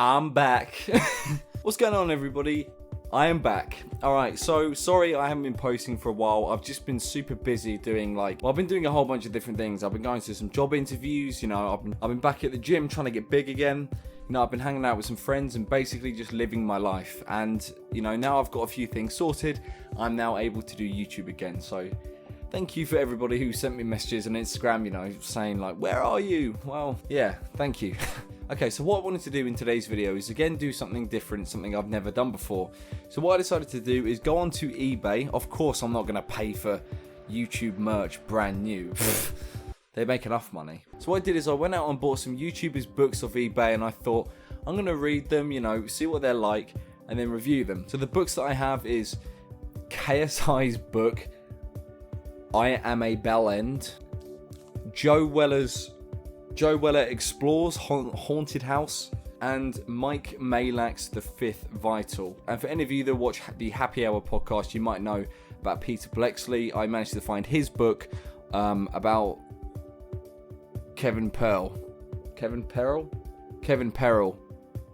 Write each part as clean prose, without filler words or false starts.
I'm back. What's going on, everybody? I am back. Alright, so sorry I haven't been posting for a while. I've just been super busy doing I've been doing a whole bunch of different things. I've been going to some job interviews, I've been back at the gym trying to get big again. I've been hanging out with some friends and basically just living my life. And, now I've got a few things sorted. I'm now able to do YouTube again. So thank you for everybody who sent me messages on Instagram, saying where are you? Well, yeah, thank you. Okay, so what I wanted to do in today's video is again do something different, something I've never done before. So what I decided to do is go onto eBay. Of course, I'm not going to pay for YouTube merch brand new. They make enough money. So what I did is I went out and bought some YouTubers' books off eBay, and I thought I'm going to read them, see what they're like, and then review them. So the books that I have is KSI's book, I Am a Bellend, Joe Weller Explores Haunted House, and Mike Malak's The Fifth Vital. And for any of you that watch the Happy Hour podcast, you might know about Peter Blexley. I managed to find his book about Kevin Pearl. Kevin Peril.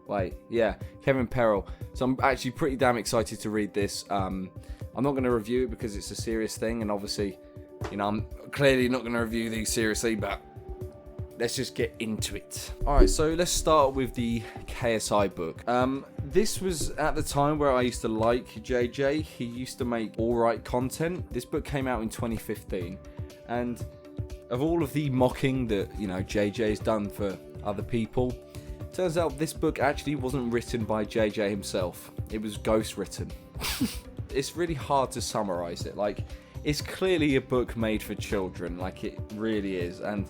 Wait, yeah, Kevin Peril. So I'm actually pretty damn excited to read this. I'm not going to review it because it's a serious thing, and obviously, I'm clearly not going to review these seriously, but let's just get into it. Alright, so let's start with the KSI book. This was at the time where I used to like JJ. He used to make alright content. This book came out in 2015. And of all of the mocking that, JJ has done for other people, turns out this book actually wasn't written by JJ himself. It was ghost written. It's really hard to summarize it. It's clearly a book made for children, it really is. And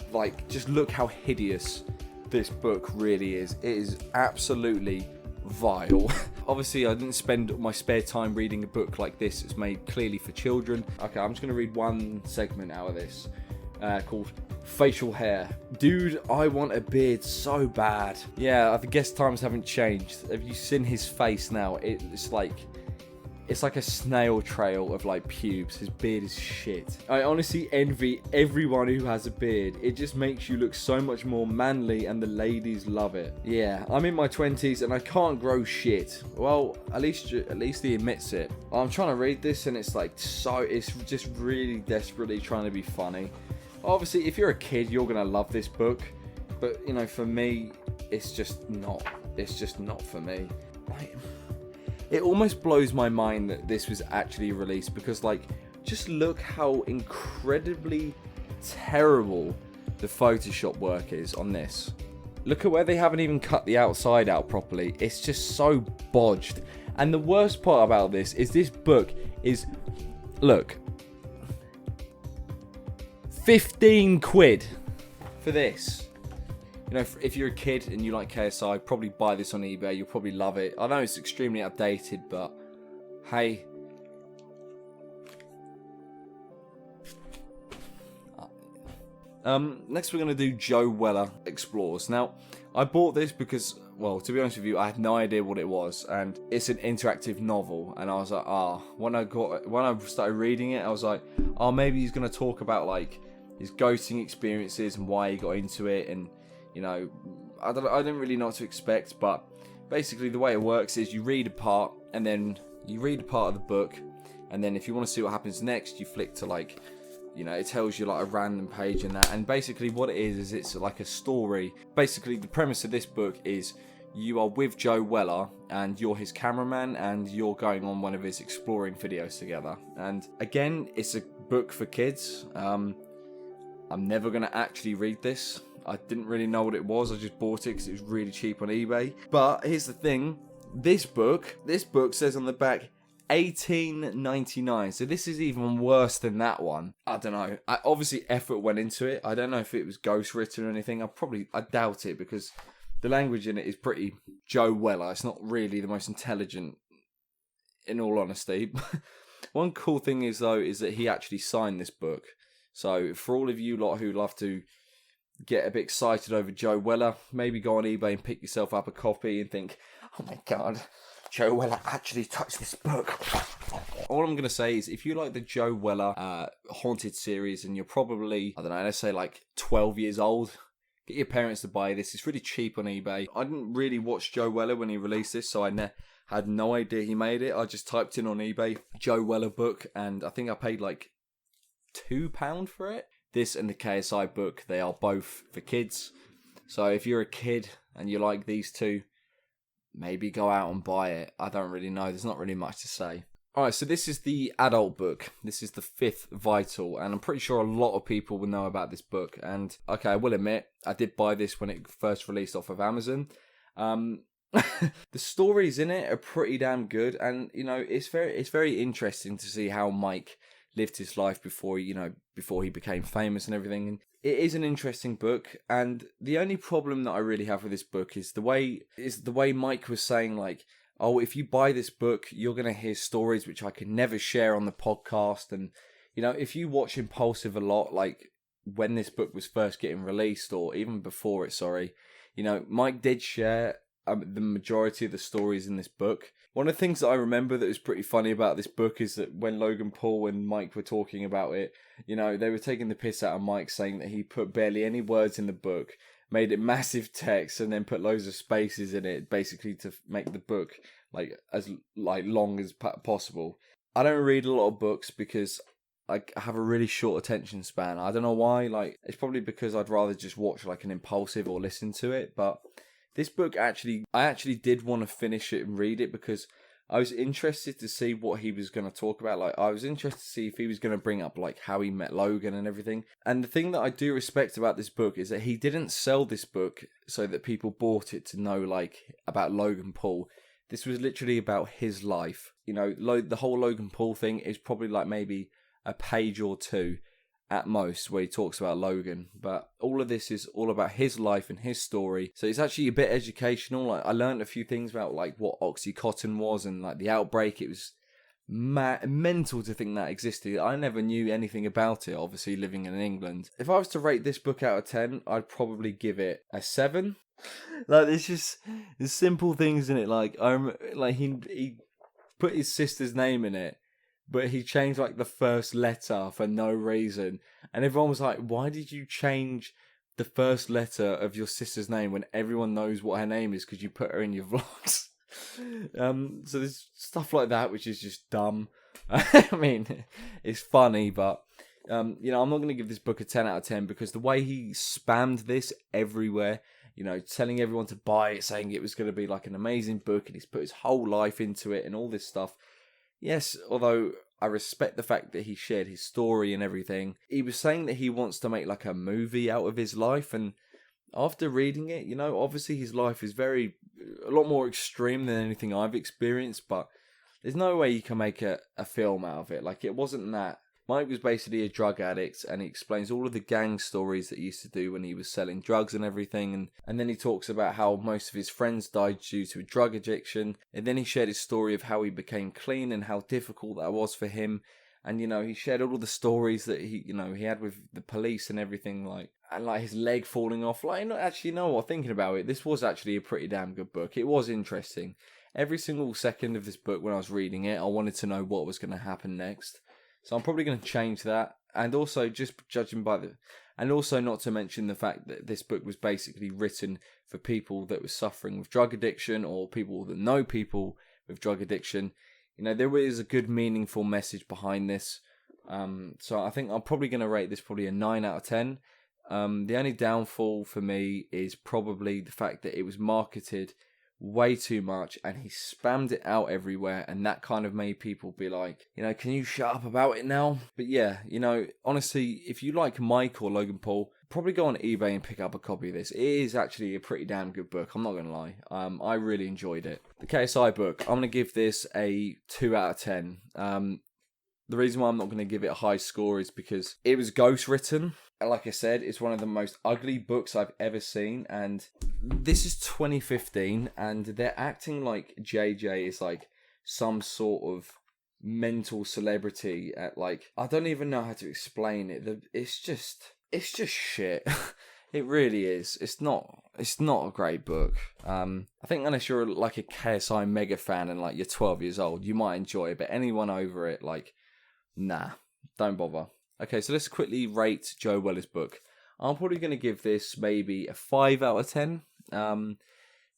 just look how hideous this book really is. It is absolutely vile. Obviously, I didn't spend my spare time reading a book like this. It's made clearly for children. Okay, I'm just going to read one segment out of this called Facial Hair. Dude, I want a beard so bad. Yeah, I guess times haven't changed. Have you seen his face now? It's like a snail trail of pubes. His beard is shit. I honestly envy everyone who has a beard. It just makes you look so much more manly and the ladies love it. Yeah, I'm in my 20s and I can't grow shit. Well, at least he admits it. I'm trying to read this and it's it's just really desperately trying to be funny. Obviously, if you're a kid, you're going to love this book. But, for me, it's just not for me. It almost blows my mind that this was actually released because, just look how incredibly terrible the Photoshop work is on this. Look at where they haven't even cut the outside out properly. It's just so bodged. And the worst part about this book is, look, 15 quid for this. If you're a kid and you like KSI, probably buy this on eBay. You'll probably love it. I know it's extremely outdated, but hey. Next we're going to do Joe Weller Explores. Now, I bought this because, well, to be honest with you, I had no idea what it was. And it's an interactive novel. And I was like, when I started reading it, I was like, maybe he's going to talk about, his ghosting experiences and why he got into it. And I didn't really know what to expect, but basically the way it works is you read a part, and then you read a part of the book, and then if you want to see what happens next, you flick to it tells you a random page in that. And basically what it is it's like a story. Basically the premise of this book is you are with Joe Weller and you're his cameraman and you're going on one of his exploring videos together. And again, it's a book for kids. I'm never going to actually read this. I didn't really know what it was. I just bought it because it was really cheap on eBay. But here's the thing. This book says on the back, $18.99. So this is even worse than that one. I don't know. Obviously, effort went into it. I don't know if it was ghost written or anything. I doubt it because the language in it is pretty Joe Weller. It's not really the most intelligent, in all honesty. One cool thing is that he actually signed this book. So for all of you lot who love to get a bit excited over Joe Weller, maybe go on eBay and pick yourself up a copy and think, oh my god, Joe Weller actually touched this book. All I'm going to say is if you like the Joe Weller Haunted series and you're probably, let's say 12 years old, Get your parents to buy this. It's really cheap on eBay. I didn't really watch Joe Weller when he released this, so I had no idea he made it. I just typed in on eBay, Joe Weller book, and I think I paid like £2 for it. This and the KSI book, they are both for kids. So if you're a kid and you like these two, maybe go out and buy it. I don't really know. There's not really much to say. Alright, so this is the adult book. This is the fifth Vital, and I'm pretty sure a lot of people will know about this book. And, okay, I will admit, I did buy this when it first released off of Amazon. The stories in it are pretty damn good, and, you know, it's very interesting to see how Mike lived his life before he became famous and everything. And it is an interesting book, and the only problem that I really have with this book is the way Mike was saying, like, oh, if you buy this book, you're going to hear stories which I could never share on the podcast. And, you know, if you watch Impulsive a lot, like when this book was first getting released, or even before it, you know, Mike did share the majority of the stories in this book. One of the things that I remember that was pretty funny about this book is that when Logan Paul and Mike were talking about it, you know, they were taking the piss out of Mike, saying that he put barely any words in the book, made it massive text, and then put loads of spaces in it, basically to make the book like as long as possible. I don't read a lot of books because I have a really short attention span. I don't know why. Like, it's probably because I'd rather just watch like an Impulsive or listen to it. But this book I actually did want to finish it and read it because I was interested to see what he was going to talk about. Like, I was interested to see if he was going to bring up like how he met Logan and everything. And the thing that I do respect about this book is that he didn't sell this book so that people bought it to know like about Logan Paul. This was literally about his life. You know, the whole Logan Paul thing is probably like maybe a page or two at most where he talks about Logan, but all of this is all about his life and his story. So it's actually a bit educational. Like, I learned a few things about like what Oxycontin was and like the outbreak. It was mental to think that existed. I never knew anything about it, obviously living in England. If I was to rate this book out of 10, I'd probably give it a 7. Like, there's simple things in it. Like, he put his sister's name in it, but he changed like the first letter for no reason. And everyone was like, why did you change the first letter of your sister's name when everyone knows what her name is because you put her in your vlogs? So there's stuff like that which is just dumb. I mean, it's funny, but you know, I'm not going to give this book a 10 out of 10 because the way he spammed this everywhere, you know, telling everyone to buy it, saying it was going to be like an amazing book, and he's put his whole life into it and all this stuff. Yes, although I respect the fact that he shared his story and everything. He was saying that he wants to make like a movie out of his life, and after reading it, you know, obviously his life is a lot more extreme than anything I've experienced, but there's no way you can make a film out of it. Like, it wasn't that. Mike was basically a drug addict, and he explains all of the gang stories that he used to do when he was selling drugs and everything. And then he talks about how most of his friends died due to a drug addiction. And then he shared his story of how he became clean and how difficult that was for him. And, you know, he shared all of the stories that he had with the police and everything, like, and like his leg falling off. Like, actually, you know what, thinking about it, this was actually a pretty damn good book. It was interesting. Every single second of this book when I was reading it, I wanted to know what was going to happen next. So I'm probably going to change that. And also, just judging by and also not to mention the fact that this book was basically written for people that were suffering with drug addiction or people that know people with drug addiction. You know, there is a good, meaningful message behind this. So I think I'm probably going to rate this probably a 9 out of 10. The only downfall for me is probably the fact that it was marketed way too much and he spammed it out everywhere, and that kind of made people be like, you know, can you shut up about it now? But yeah, you know, honestly, if you like Mike or Logan Paul, probably go on eBay and pick up a copy of this. It is actually a pretty damn good book, I'm not going to lie. I really enjoyed it. The KSI book, I'm going to give this a 2 out of 10. The reason why I'm not going to give it a high score is because it was ghostwritten. Like I said, it's one of the most ugly books I've ever seen, and this is 2015, and they're acting like JJ is like some sort of mental celebrity at like, I don't even know how to explain it. It's just shit. It really is. It's not a great book. I think unless you're like a KSI mega fan and like you're 12 years old, you might enjoy it, but anyone over it, like, nah, don't bother. Okay, so let's quickly rate Joe Weller's book. I'm probably going to give this maybe a 5 out of 10.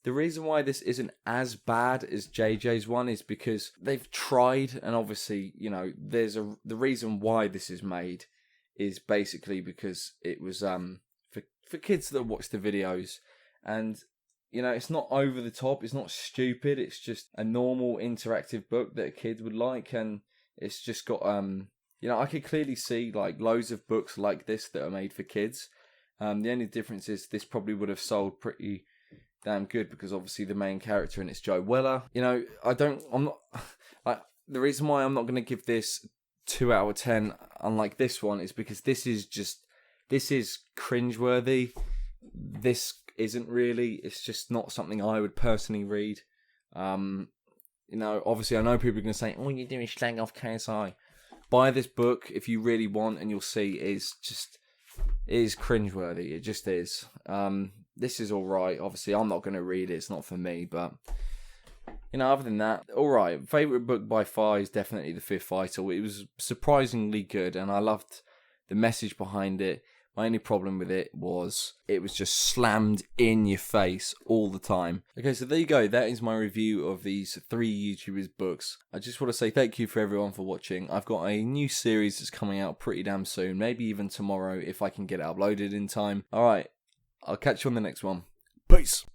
The reason why this isn't as bad as JJ's one is because they've tried, and obviously, you know, the reason why this is made is basically because it was for kids that watch the videos, and you know, it's not over the top, it's not stupid, it's just a normal interactive book that a kid would like, and it's just got you know, I could clearly see like loads of books like this that are made for kids. The only difference is this probably would have sold pretty damn good because obviously the main character in it's Joe Weller. You know, the reason why I'm not going to give this 2 out of 10, unlike this one, is because this is cringeworthy. This isn't really. It's just not something I would personally read. You know, obviously I know people are going to say, "All you're doing is slag off KSI." Buy this book if you really want, and you'll see it is cringeworthy. It just is. This is all right. Obviously, I'm not going to read it. It's not for me. But, you know, other than that, all right. Favourite book by far is definitely The Fifth Vital. It was surprisingly good, and I loved the message behind it. My only problem with it was just slammed in your face all the time. Okay, so there you go. That is my review of these 3 YouTubers' books. I just want to say thank you for everyone for watching. I've got a new series that's coming out pretty damn soon. Maybe even tomorrow if I can get it uploaded in time. All right. I'll catch you on the next one. Peace.